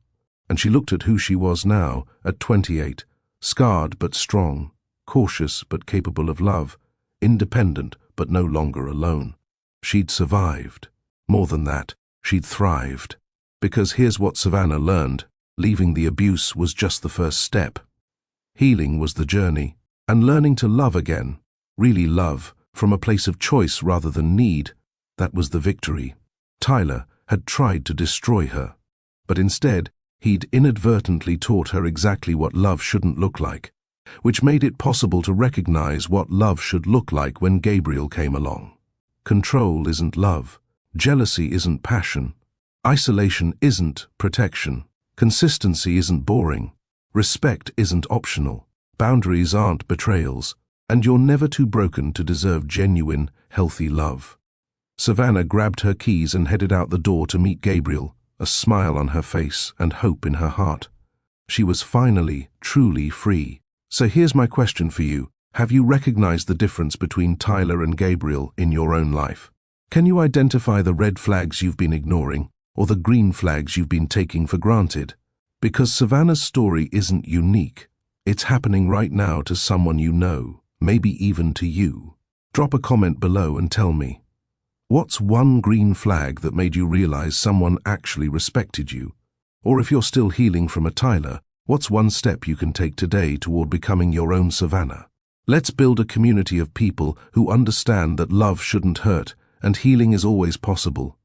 And she looked at who she was now, at 28, scarred but strong, cautious but capable of love, independent but no longer alone. She'd survived. More than that, she'd thrived. Because here's what Savannah learned: leaving the abuse was just the first step. Healing was the journey, and learning to love again, really love, from a place of choice rather than need, that was the victory. Tyler had tried to destroy her, but instead, he'd inadvertently taught her exactly what love shouldn't look like, which made it possible to recognize what love should look like when Gabriel came along. Control isn't love. Jealousy isn't passion. Isolation isn't protection. Consistency isn't boring. Respect isn't optional. Boundaries aren't betrayals. And you're never too broken to deserve genuine, healthy love. Savannah grabbed her keys and headed out the door to meet Gabriel, a smile on her face and hope in her heart. She was finally, truly free. So here's my question for you. Have you recognized the difference between Tyler and Gabriel in your own life? Can you identify the red flags you've been ignoring, or the green flags you've been taking for granted? Because Savannah's story isn't unique. It's happening right now to someone you know, maybe even to you. Drop a comment below and tell me, what's one green flag that made you realize someone actually respected you? Or if you're still healing from a Tyler, what's one step you can take today toward becoming your own Savannah? Let's build a community of people who understand that love shouldn't hurt and healing is always possible.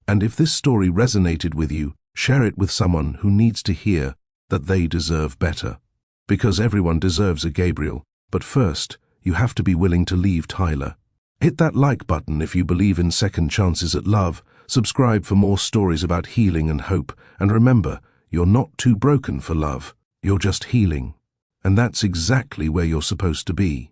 And if this story resonated with you, share it with someone who needs to hear that they deserve better. Because everyone deserves a Gabriel, but first, you have to be willing to leave Tyler. Hit that like button if you believe in second chances at love, subscribe for more stories about healing and hope, and remember, you're not too broken for love, you're just healing. And that's exactly where you're supposed to be.